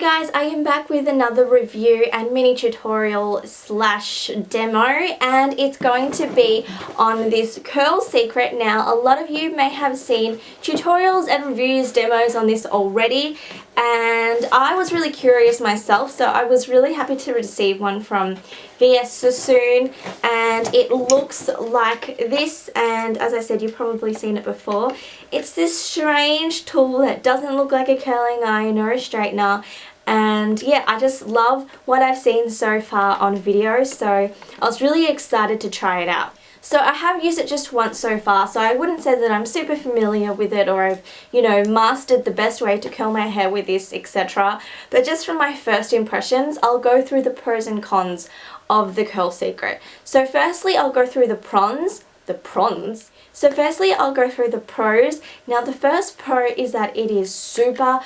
guys, I am back with another review and mini tutorial slash demo, and it's going to be on this curl secret. Now, a lot of you may have seen tutorials and reviews, demos on this already, and I was really curious myself, so I was really happy to receive one from Sassoon, and it looks like this, and as I said, you've probably seen it before. It's this strange tool that doesn't look like a curling iron or a straightener, and yeah, I just love what I've seen so far on video, so I was really excited to try it out. So I have used it just once so far, so I wouldn't say that I'm super familiar with it or I've, mastered the best way to curl my hair with this, etc. But just from my first impressions, I'll go through the pros and cons of the curl secret. So firstly, I'll go through the pros. Firstly, I'll go through the pros. Now, the first pro is that it is super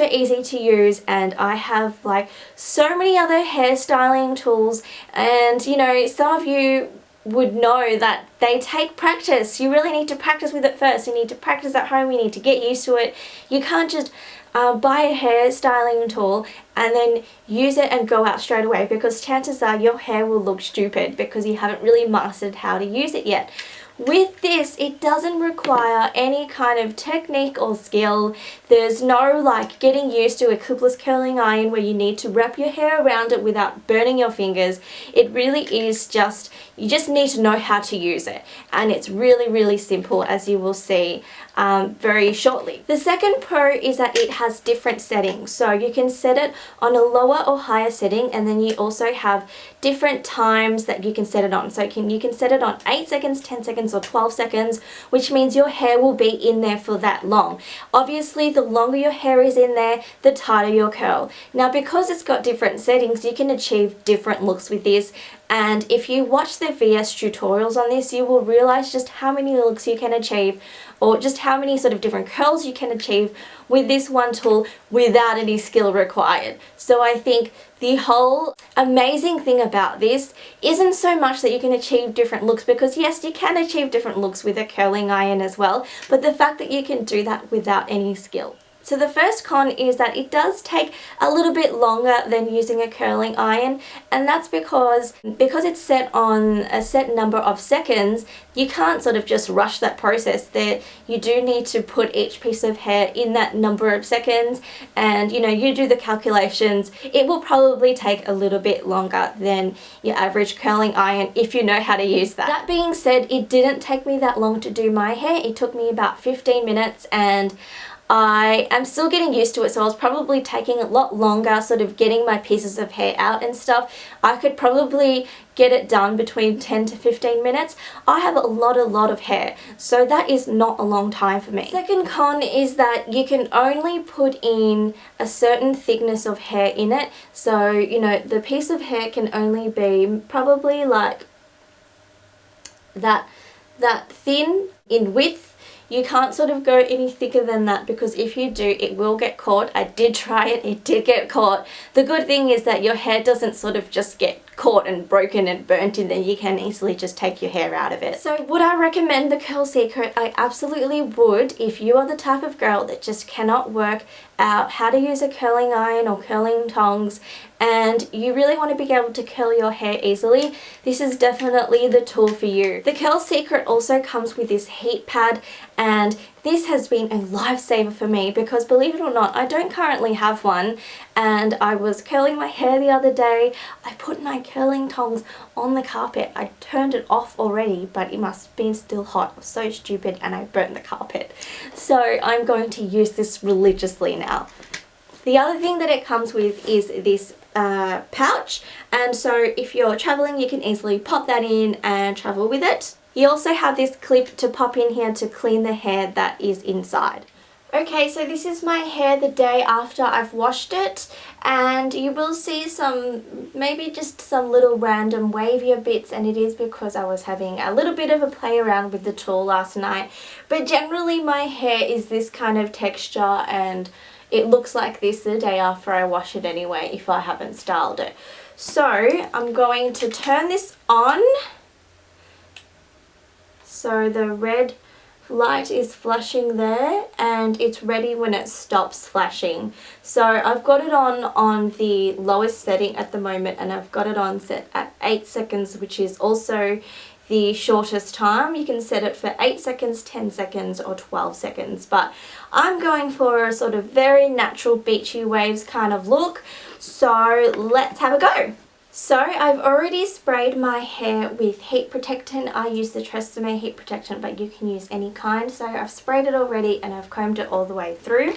easy to use, and I have like so many other hairstyling tools, and some of you would know that they take practice. You really need to practice with it first. You need to practice at home. You need to get used to it. You can't just buy a hairstyling tool and then use it and go out straight away, because chances are your hair will look stupid because you haven't really mastered how to use it yet. With this, it doesn't require any kind of technique or skill. There's no like getting used to a clipless curling iron where you need to wrap your hair around it without burning your fingers. It really is just, you just need to know how to use it, and it's really simple, as you will see very shortly. The second pro is that it has different settings, so you can set it on a lower or higher setting, and then you also have different times that you can set it on. So you can set it on 8 seconds, 10 seconds or 12 seconds, which means your hair will be in there for that long. Obviously, the longer your hair is in there, the tighter your curl. Now, because it's got different settings, you can achieve different looks with this. And if you watch the VS tutorials on this, you will realize just how many looks you can achieve, or just how many sort of different curls you can achieve with this one tool without any skill required. So I think the whole amazing thing about this isn't so much that you can achieve different looks, because yes, you can achieve different looks with a curling iron as well, but the fact that you can do that without any skill. So the first con is that it does take a little bit longer than using a curling iron, and that's because it's set on a set number of seconds. You can't sort of just rush that process. There, you do need to put each piece of hair in that number of seconds, and you do the calculations. It will probably take a little bit longer than your average curling iron if you know how to use that. That being said, it didn't take me that long to do my hair. It took me about 15 minutes, and I am still getting used to it, so I was probably taking a lot longer sort of getting my pieces of hair out and stuff. I could probably get it done between 10 to 15 minutes. I have a lot of hair, so that is not a long time for me. Second con is that you can only put in a certain thickness of hair in it. So, the piece of hair can only be probably like that thin in width. You can't sort of go any thicker than that, because if you do, it will get caught. I did try it, it did get caught. The good thing is that your hair doesn't sort of just get caught and broken and burnt, and then you can easily just take your hair out of it. So would I recommend the curl secret? I absolutely would, if you are the type of girl that just cannot work out how to use a curling iron or curling tongs, and you really want to be able to curl your hair easily. This is definitely the tool for you. The curl secret also comes with this heat pad, and this has been a lifesaver for me because, believe it or not, I don't currently have one, and I was curling my hair the other day. I put my curling tongs on the carpet. I turned it off already, but it must have been still hot. I was so stupid and I burnt the carpet. So I'm going to use this religiously now. The other thing that it comes with is this pouch, and so if you're traveling, you can easily pop that in and travel with it. You also have this clip to pop in here to clean the hair that is inside. Okay, so this is my hair the day after I've washed it, and you will see maybe just some little random wavier bits, and it is because I was having a little bit of a play around with the tool last night. But generally my hair is this kind of texture, and it looks like this the day after I wash it anyway, if I haven't styled it. So I'm going to turn this on. So the red light is flashing there and it's ready when it stops flashing. So I've got it on the lowest setting at the moment, and I've got it on set at 8 seconds, which is also the shortest time. You can set it for 8 seconds, 10 seconds or 12 seconds, but I'm going for a sort of very natural beachy waves kind of look, so let's have a go. So I've already sprayed my hair with heat protectant. I use the Tresemme heat protectant, but you can use any kind. So I've sprayed it already and I've combed it all the way through.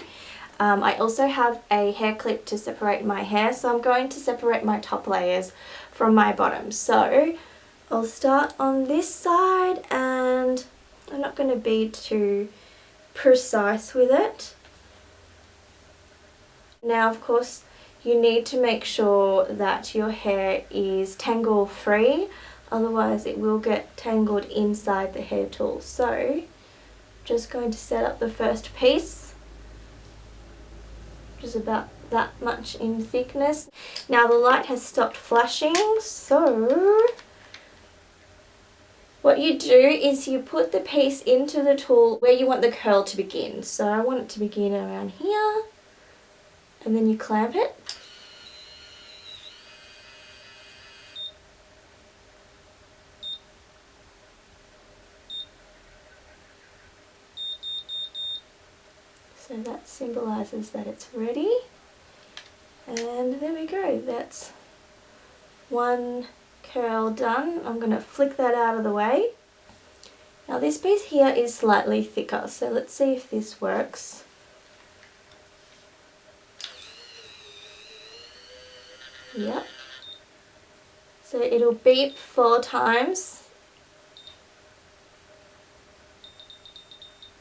I also have a hair clip to separate my hair, so I'm going to separate my top layers from my bottom. So I'll start on this side, and I'm not going to be too precise with it. Now, of course, you need to make sure that your hair is tangle free, otherwise it will get tangled inside the hair tool. So just going to set up the first piece, which is about that much in thickness. Now the light has stopped flashing, so what you do is you put the piece into the tool where you want the curl to begin. So I want it to begin around here, and then you clamp it. So that symbolises that it's ready. And there we go, that's one curl done. I'm going to flick that out of the way. Now this piece here is slightly thicker, so let's see if this works. Yep. So it'll beep 4 times.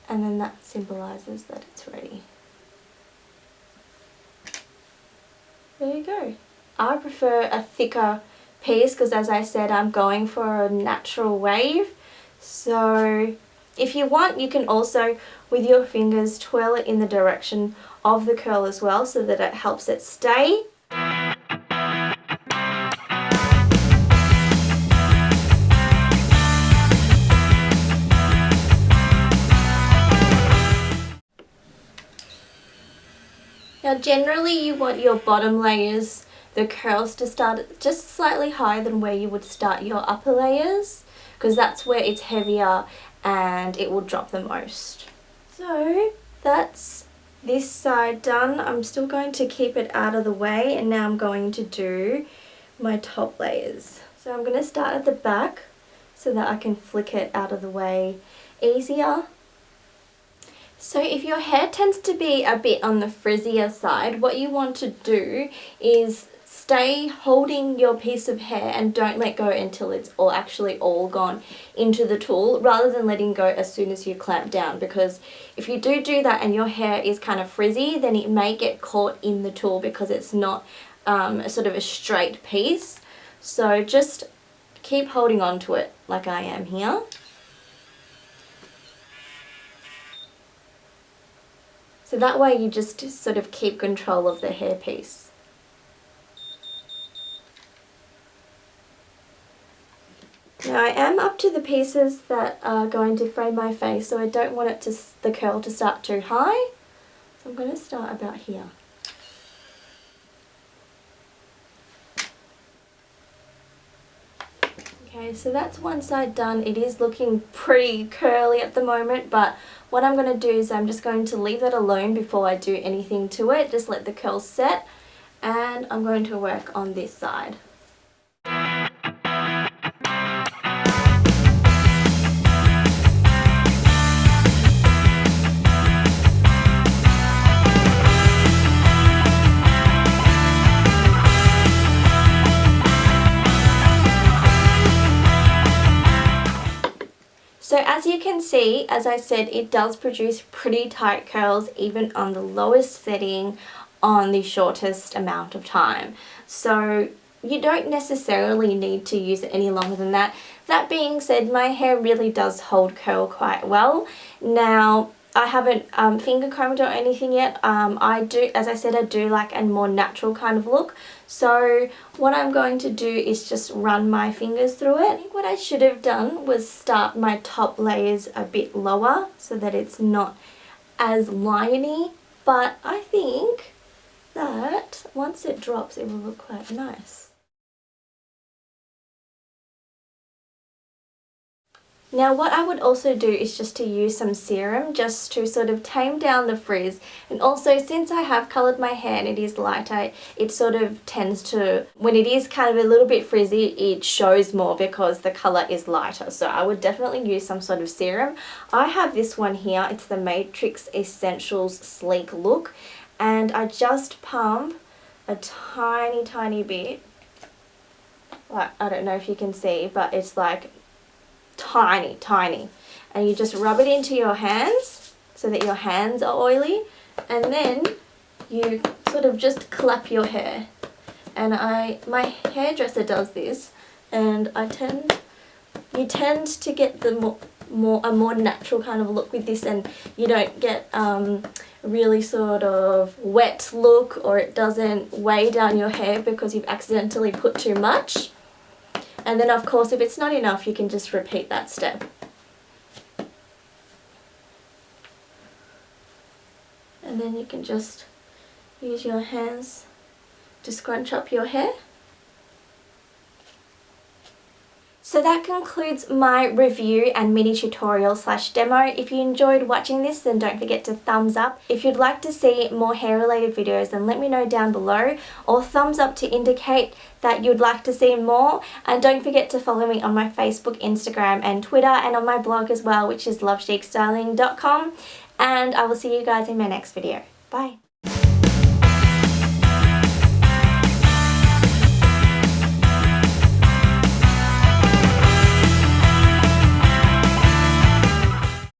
And then that symbolises that it's ready. There you go. I prefer a thicker piece because, as I said, I'm going for a natural wave. So if you want, you can also, with your fingers, twirl it in the direction of the curl as well, so that it helps it stay. Now generally you want your bottom layers, the curls, to start just slightly higher than where you would start your upper layers, because that's where it's heavier and it will drop the most. So that's this side done. I'm still going to keep it out of the way, and now I'm going to do my top layers. So I'm going to start at the back so that I can flick it out of the way easier. So if your hair tends to be a bit on the frizzier side, what you want to do is stay holding your piece of hair and don't let go until it's actually all gone into the tool, rather than letting go as soon as you clamp down, because if you do that and your hair is kind of frizzy, then it may get caught in the tool because it's not a sort of a straight piece. So just keep holding on to it like I am here. So that way you just sort of keep control of the hairpiece. Now I am up to the pieces that are going to frame my face, so I don't want the curl to start too high. So I'm going to start about here. Okay, so that's one side done. It is looking pretty curly at the moment, but what I'm going to do is I'm just going to leave that alone before I do anything to it. Just let the curls set, and I'm going to work on this side. So as you can see, as I said, it does produce pretty tight curls even on the lowest setting on the shortest amount of time. So you don't necessarily need to use it any longer than that. That being said, my hair really does hold curl quite well. Now, I haven't finger combed or anything yet. I do, as I said, I do like a more natural kind of look. So what I'm going to do is just run my fingers through it. I think what I should have done was start my top layers a bit lower so that it's not as liney. But I think that once it drops, it will look quite nice. Now what I would also do is just to use some serum just to sort of tame down the frizz, and also since I have coloured my hair and it is lighter, it sort of tends to, when it is kind of a little bit frizzy, it shows more because the colour is lighter. So I would definitely use some sort of serum. I have this one here, it's the Matrix Essentials Sleek Look, and I just pump a tiny bit, like, I don't know if you can see, but it's like tiny, and you just rub it into your hands so that your hands are oily, and then you sort of just clap your hair. And my hairdresser does this, and you tend to get the a more natural kind of look with this, and you don't get really sort of wet look, or it doesn't weigh down your hair because you've accidentally put too much. And then of course if it's not enough, you can just repeat that step. And then you can just use your hands to scrunch up your hair. So that concludes my review and mini tutorial slash demo. If you enjoyed watching this, then don't forget to thumbs up. If you'd like to see more hair related videos, then let me know down below, or thumbs up to indicate that you'd like to see more. And don't forget to follow me on my Facebook, Instagram and Twitter, and on my blog as well, which is lovechicstyling.com. And I will see you guys in my next video. Bye.